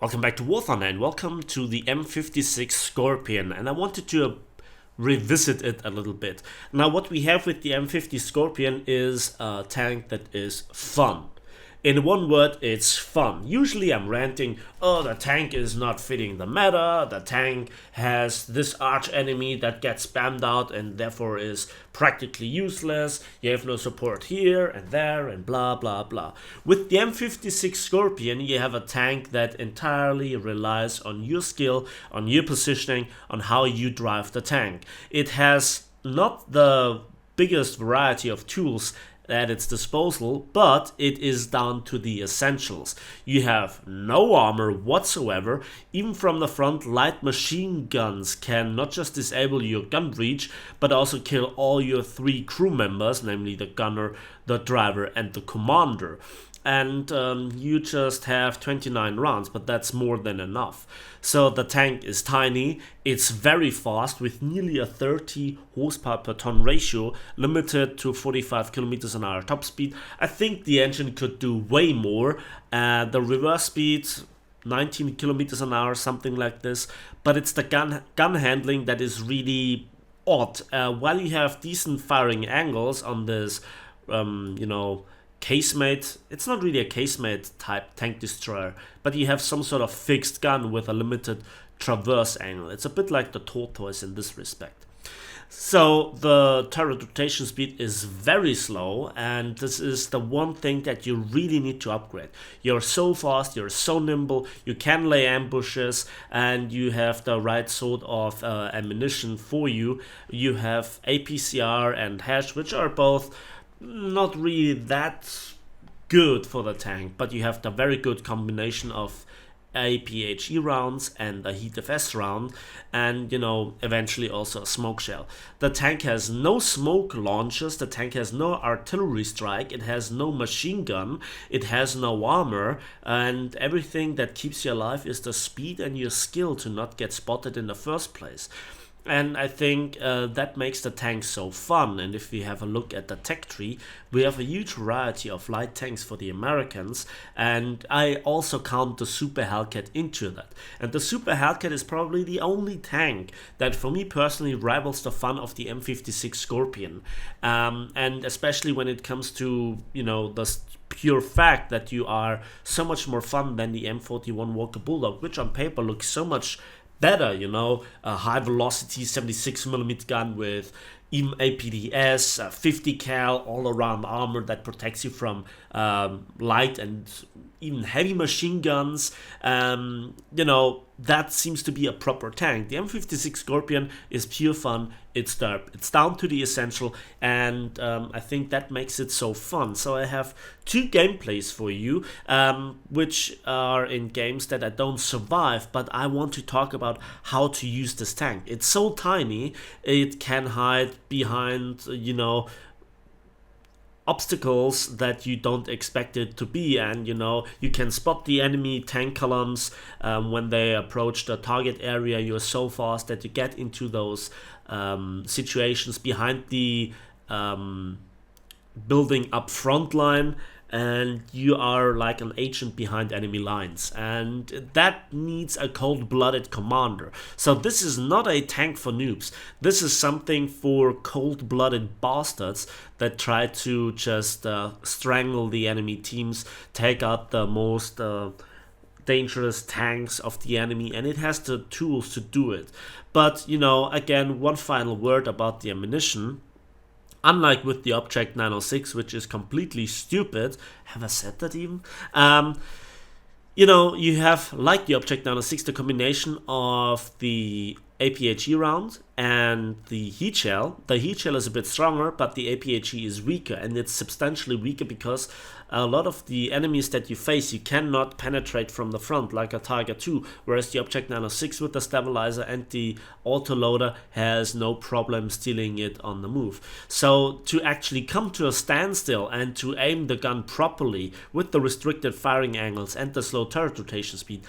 Welcome back to War Thunder and welcome to the M56 Scorpion, and I wanted to revisit it a little bit. Now what we have with the M50 Scorpion is a tank that is fun. In one word, it's fun. Usually I'm ranting, oh, the tank is not fitting the meta, the tank has this arch enemy that gets spammed out and therefore is practically useless, you have no support here and there and blah blah blah. With the M56 Scorpion, you have a tank that entirely relies on your skill, on your positioning, on how you drive the tank. It has not the biggest variety of tools at its disposal, but it is down to the essentials. You have no armor whatsoever. Even from the front, light machine guns can not just disable your gun breach, but also kill all your 3 crew members, namely the gunner, the driver and the commander. And you just have 29 rounds, but that's more than enough. So the tank is tiny, it's very fast with nearly a 30 horsepower per ton ratio, limited to 45 kilometers an hour top speed. I think the engine could do way more. The reverse speed 19 kilometers an hour, something like this, but it's the gun handling that is really odd. While you have decent firing angles on this casemate, it's not really a casemate type tank destroyer, but you have some sort of fixed gun with a limited traverse angle. It's a bit like the tortoise in this respect. So the turret rotation speed is very slow, and this is the one thing that you really need to upgrade. You're so fast, you're so nimble, you can lay ambushes, and you have the right sort of ammunition for you. You have APCR and hash, which are both not really that good for the tank, but you have the very good combination of APHE rounds and a heat FS round, and eventually also a smoke shell. The tank has no smoke launchers, the tank has no artillery strike, it has no machine gun, it has no armor, and everything that keeps you alive is the speed and your skill to not get spotted in the first place. And I think that makes the tank so fun. And if we have a look at the tech tree, we have a huge variety of light tanks for the Americans, and I also count the Super Hellcat into that. And the Super Hellcat is probably the only tank that for me personally rivals the fun of the M56 Scorpion, and especially when it comes to the pure fact that you are so much more fun than the M41 Walker Bulldog, which on paper looks so much better, a high velocity 76mm gun with even APDS, 50 cal all around armor that protects you from light and even heavy machine guns. That seems to be a proper tank. The M56 Scorpion is pure fun. It's down to the essential, and I think that makes it so fun. So I have 2 gameplays for you, which are in games that I don't survive, but I want to talk about how to use this tank. It's so tiny, it can hide behind, obstacles that you don't expect it to be, and you can spot the enemy tank columns when they approach the target area. You're so fast that you get into those situations behind the building up front line, and you are like an agent behind enemy lines, and that needs a cold-blooded commander. So this is not a tank for noobs. This is something for cold-blooded bastards that try to just strangle the enemy teams, take out the most dangerous tanks of the enemy, and it has the tools to do it. But again, one final word about the ammunition. Unlike with the Object 906, which is completely stupid, have I said that even? You have, like the Object 906, the combination of the APHE round and the heat shell. The heat shell is a bit stronger, but the APHE is weaker, and it's substantially weaker because a lot of the enemies that you face you cannot penetrate from the front like a Tiger 2, whereas the Object 906 with the stabilizer and the autoloader has no problem stealing it on the move. So to actually come to a standstill and to aim the gun properly with the restricted firing angles and the slow turret rotation speed,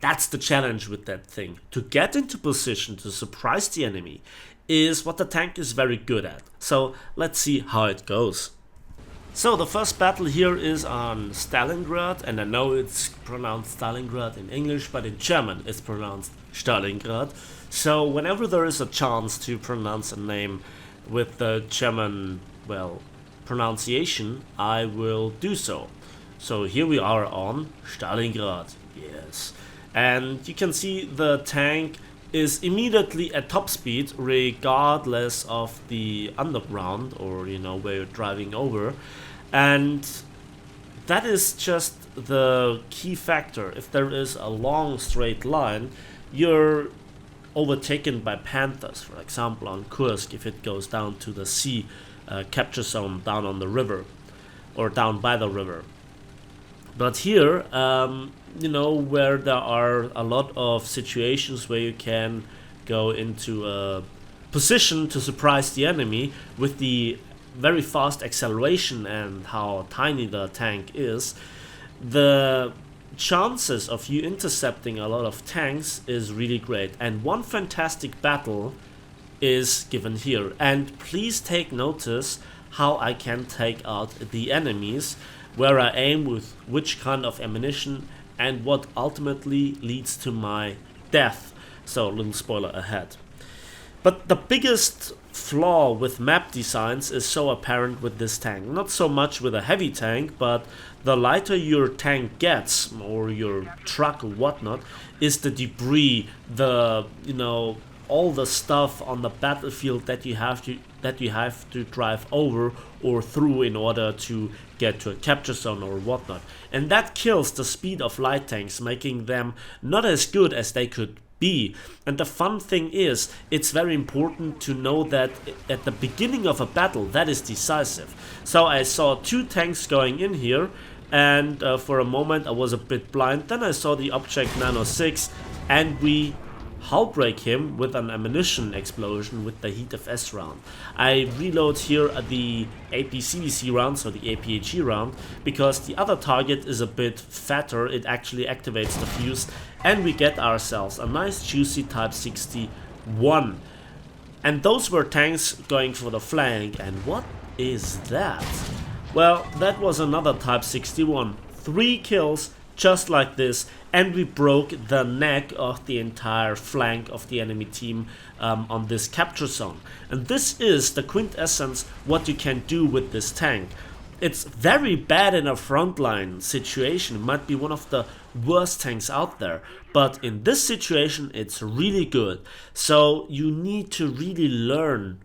that's the challenge with that thing. To get into position to surprise the enemy is what the tank is very good at. So let's see how it goes. So the first battle here is on Stalingrad, and I know it's pronounced Stalingrad in English, but in German it's pronounced Stalingrad. So whenever there is a chance to pronounce a name with the German, well, pronunciation, I will do so. So here we are on Stalingrad, yes. And you can see the tank is immediately at top speed regardless of the underground, or where you're driving over. And that is just the key factor. If there is a long straight line, you're overtaken by Panthers, for example on Kursk, if it goes down to the sea capture zone down on the river or down by the river. But here, where there are a lot of situations where you can go into a position to surprise the enemy with the very fast acceleration and how tiny the tank is, the chances of you intercepting a lot of tanks is really great. And one fantastic battle is given here. And please take notice how I can take out the enemies, where I aim with which kind of ammunition, and what ultimately leads to my death. So, little spoiler ahead. But the biggest flaw with map designs is so apparent with this tank. Not so much with a heavy tank, but the lighter your tank gets, or your truck or whatnot, is the debris, the all the stuff on the battlefield that you have to drive over or through in order to get to a capture zone or whatnot. And that kills the speed of light tanks, making them not as good as they could be. And the fun thing is, it's very important to know that at the beginning of a battle, that is decisive. So I saw two tanks going in here, and for a moment I was a bit blind. Then I saw the object Nano 6, and we hull break him with an ammunition explosion with the Heat of S round. I reload here the APCBC round, so the APHE round, because the other target is a bit fatter. It actually activates the fuse, and we get ourselves a nice juicy Type 61. And those were tanks going for the flank. And what is that? Well, that was another Type 61. 3 kills just like this, and we broke the neck of the entire flank of the enemy team on this capture zone. And this is the quintessence what you can do with this tank. It's very bad in a frontline situation. It might be one of the worst tanks out there, but in this situation it's really good. So you need to really learn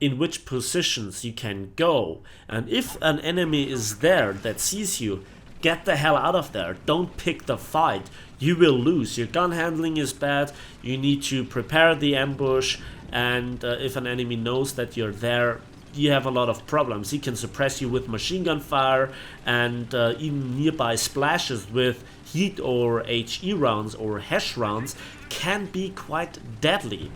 in which positions you can go, and if an enemy is there that sees you, get the hell out of there. Don't pick the fight. You will lose. Your gun handling is bad. You need to prepare the ambush, and if an enemy knows that you're there, you have a lot of problems. He can suppress you with machine gun fire, and even nearby splashes with heat or HE rounds or HESH rounds can be quite deadly.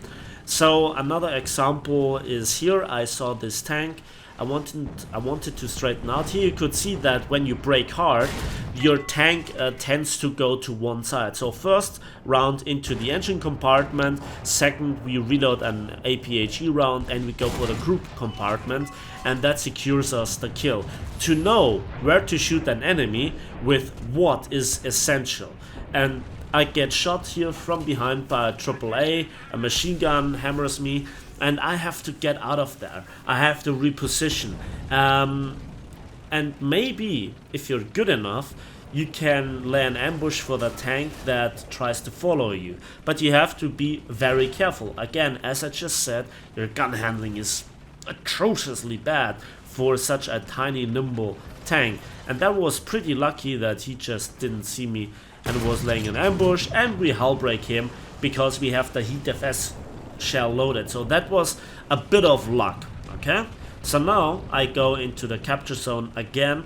So another example is here. I saw this tank. I wanted to straighten out. Here you could see that when you brake hard, your tank tends to go to one side. So first round into the engine compartment, second we reload an APHE round, and we go for the group compartment, and that secures us the kill. To know where to shoot an enemy with what is essential. And I get shot here from behind by a AAA, a machine gun hammers me, and I have to get out of there. I have to reposition. And maybe, if you're good enough, you can lay an ambush for the tank that tries to follow you. But you have to be very careful. Again, as I just said, your gun handling is atrociously bad for such a tiny, nimble tank. And that was pretty lucky that he just didn't see me and was laying an ambush, and we hull break him because we have the Heat FS shell loaded. So that was a bit of luck. Okay, so now I go into the capture zone again,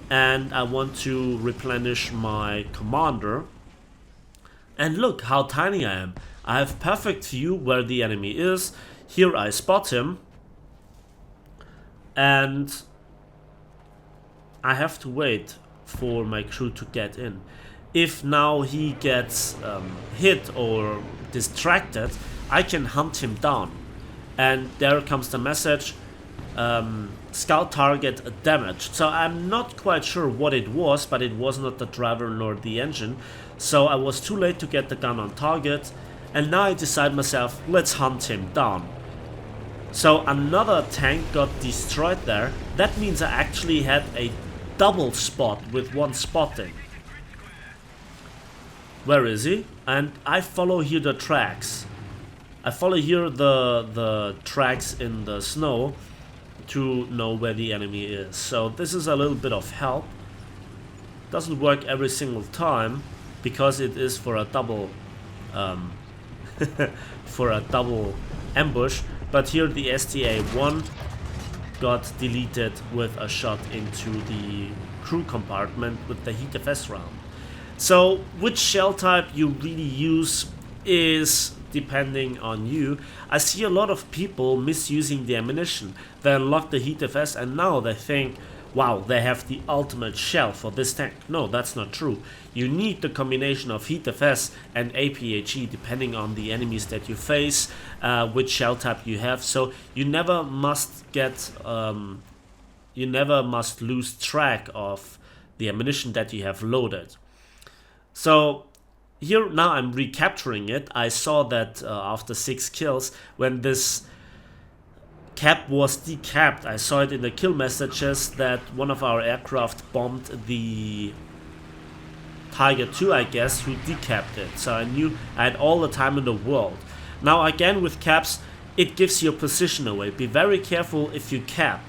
and I want to replenish my commander. And look how tiny I am. I have perfect view where the enemy is. Here I spot him, and I have to wait for my crew to get in. If now he gets hit or distracted, I can hunt him down. And there comes the message, scout target damaged. So I'm not quite sure what it was, but it was not the driver nor the engine. So I was too late to get the gun on target, and now I decide myself, let's hunt him down. So another tank got destroyed there. That means I actually had a double spot with one spotting. Where is he? And I follow here the tracks. I follow here the tracks in the snow to know where the enemy is. So this is a little bit of help. Doesn't work every single time because it is for a double for a double ambush. But here the STA-1 got deleted with a shot into the crew compartment with the HEATFS round. So which shell type you really use is depending on you. I see a lot of people misusing the ammunition. They unlock the HEATFS and now they think, wow, they have the ultimate shell for this tank. No, that's not true. You need the combination of HEATFS and APHE depending on the enemies that you face, which shell type you have. So you never must get, you never must lose track of the ammunition that you have loaded. So here now I'm recapturing it. I saw that after 6 kills, when this cap was decapped, I saw it in the kill messages that one of our aircraft bombed the Tiger 2, I guess, who decapped it. So I knew I had all the time in the world. Now again with caps, it gives your position away. Be very careful if you cap.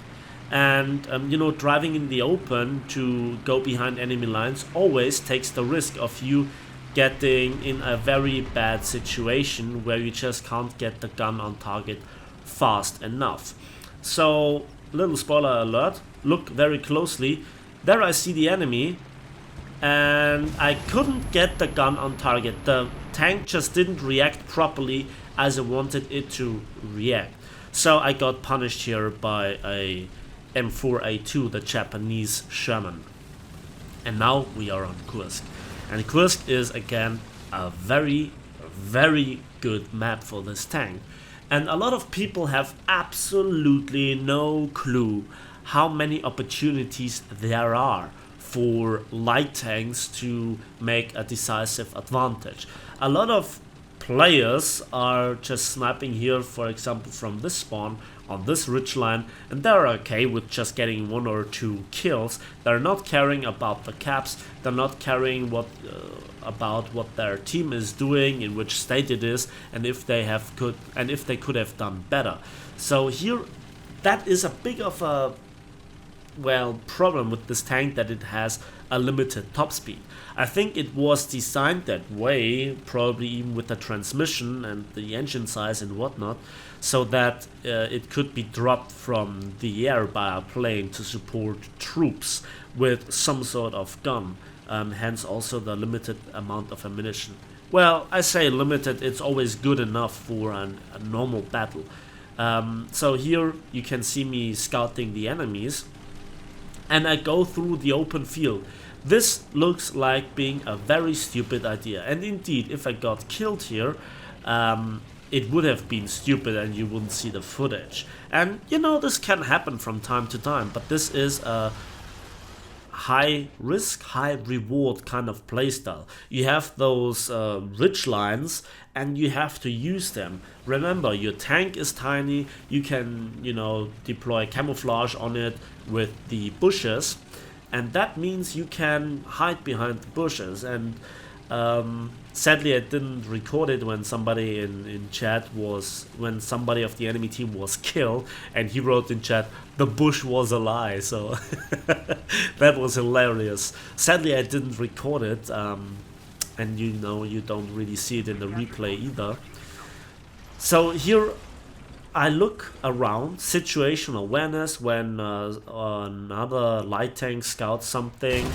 And you know, driving in the open to go behind enemy lines always takes the risk of you getting in a very bad situation where you just can't get the gun on target fast enough. So, little spoiler alert, look very closely. There I see the enemy and I couldn't get the gun on target. The tank just didn't react properly as I wanted it to react. So I got punished here by a M4A2, the Japanese Sherman. And now we are on Kursk. And Kursk is again a very, very good map for this tank. And a lot of people have absolutely no clue how many opportunities there are for light tanks to make a decisive advantage. A lot of players are just sniping here, for example, from this spawn on this ridgeline, and they're okay with just getting 1 or 2 kills. They're not caring about the caps, they're not caring about what their team is doing, in which state it is, and if they could have done better. So here, that is a big of a problem with this tank, that it has a limited top speed. I think it was designed that way, probably even with the transmission and the engine size and whatnot, so that it could be dropped from the air by a plane to support troops with some sort of gun, hence also the limited amount of ammunition. Well, I say limited, it's always good enough for a normal battle. So here you can see me scouting the enemies, and I go through the open field. This looks like being a very stupid idea, and indeed, if I got killed here, it would have been stupid and you wouldn't see the footage. And you know, this can happen from time to time, but this is a high risk, high reward kind of playstyle. You have those ridge lines and you have to use them. Remember, your tank is tiny, you can, you know, deploy camouflage on it with the bushes, and that means you can hide behind the bushes. And sadly I didn't record it when somebody in chat was, when somebody of the enemy team was killed, and he wrote in chat, "The bush was a lie." So that was hilarious. Sadly I didn't record it, and you know, you don't really see it in the replay either. So here I look around, situational awareness, when another light tank scouts something,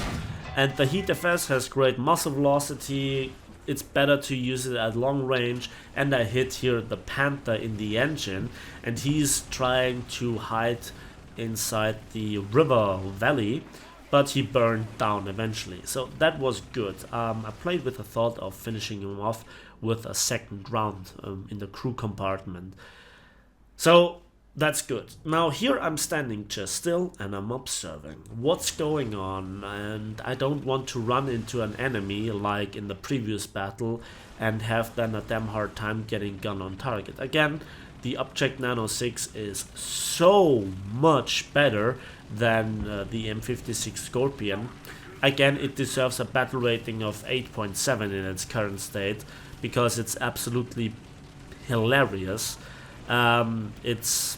and the HEATFS has great muzzle velocity. It's better to use it at long range, and I hit here the Panther in the engine, and he's trying to hide inside the river valley, but he burned down eventually. So that was good. I played with the thought of finishing him off with a second round in the crew compartment. So That's good. Now here I'm standing just still and I'm observing what's going on, and I don't want to run into an enemy like in the previous battle and have then a damn hard time getting gun on target. Again, the Object Nano 6 is so much better than the M56 Scorpion. Again, it deserves a battle rating of 8.7 in its current state because it's absolutely hilarious. It's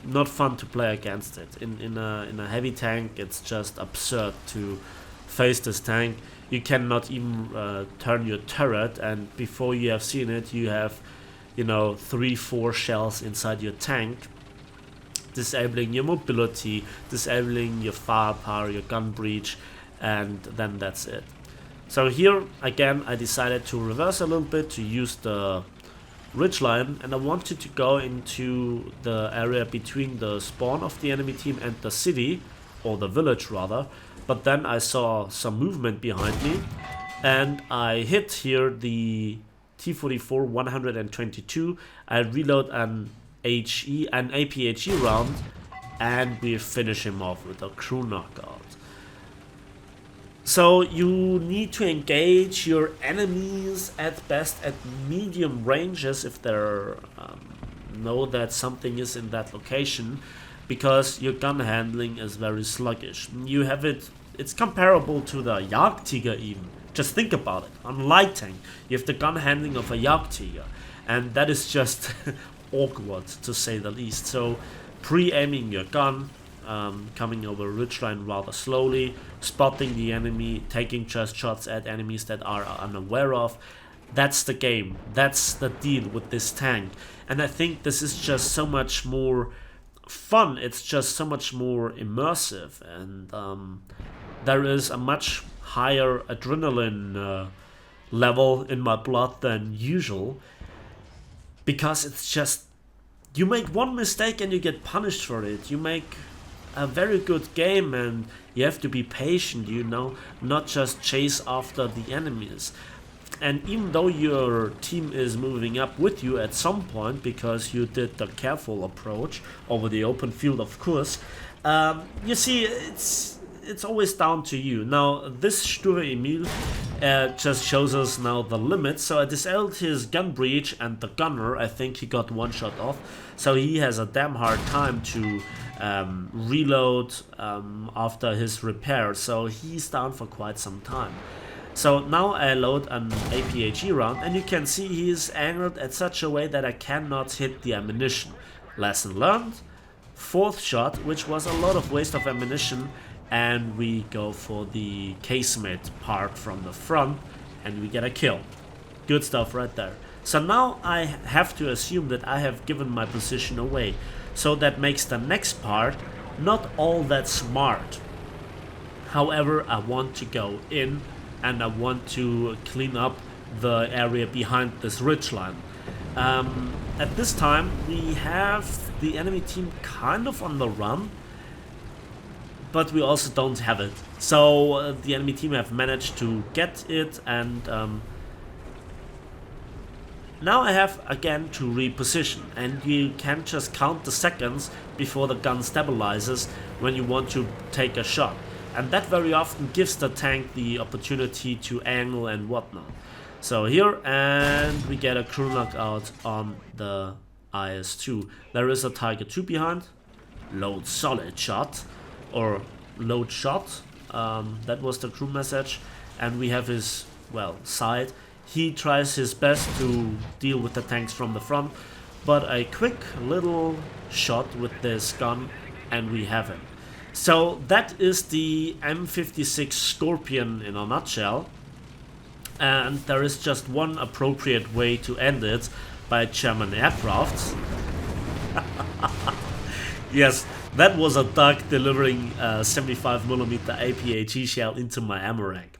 not fun to play against it. In a heavy tank, it's just absurd to face this tank. You cannot even turn your turret, and before you have seen it, you have, you know, 3-4 shells inside your tank, disabling your mobility, disabling your firepower, your gun breach, and then that's it. So here again I decided to reverse a little bit to use the ridgeline, and I wanted to go into the area between the spawn of the enemy team and the city, or the village rather, but then I saw some movement behind me and I hit here the T-44 122. I reload an APHE round and we finish him off with a crew knockout. So you need to engage your enemies at best at medium ranges if they know that something is in that location, because your gun handling is very sluggish. You have it's comparable to the Jagdtiger even. Just think about it. On light tank, you have the gun handling of a Jagdtiger, and that is just awkward to say the least. So pre-aiming your gun, coming over ridgeline rather slowly, spotting the enemy, taking just shots at enemies that are unaware of. That's the game. That's the deal with this tank. And I think this is just so much more fun. It's just so much more immersive, and there is a much higher adrenaline level in my blood than usual, because it's just, you make one mistake and you get punished for it. You make a very good game and you have to be patient, you know, not just chase after the enemies. And even though your team is moving up with you at some point because you did the careful approach over the open field of Kursk, you see, it's always down to you. Now this Sture Emil just shows us now the limit. So I disabled his gun breach, and the gunner, I think he got one shot off, so he has a damn hard time to reload after his repair, so he's down for quite some time. So now I load an APHE round, and you can see he is angled at such a way that I cannot hit the ammunition. Lesson learned. Fourth shot, which was a lot of waste of ammunition, and we go for the casemate part from the front and we get a kill. Good stuff right there. So now I have to assume that I have given my position away, so that makes the next part not all that smart. However, I want to go in and I want to clean up the area behind this ridgeline. At this time we have the enemy team kind of on the run, but we also don't have it. So the enemy team have managed to get it, and now I have again to reposition, and you can just count the seconds before the gun stabilizes when you want to take a shot, and that very often gives the tank the opportunity to angle and whatnot. So here, and we get a crew knockout on the IS-2. There is a Tiger 2 behind. Load solid shot, or load shot, that was the crew message, and we have his, well, side. He tries his best to deal with the tanks from the front, but a quick little shot with this gun and we have him. So that is the M56 Scorpion in a nutshell, and there is just one appropriate way to end it: by German aircrafts. Yes, that was a duck delivering a 75mm APHE shell into my ammo rack.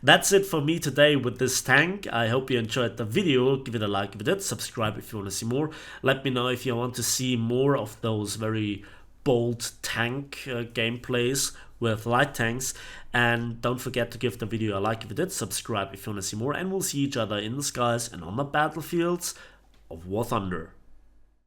That's it for me today with this tank. I hope you enjoyed the video. Give it a like if you did, subscribe if you want to see more. Let me know if you want to see more of those very bold tank gameplays with light tanks. And don't forget to give the video a like if you did, subscribe if you want to see more, and we'll see each other in the skies and on the battlefields of War Thunder.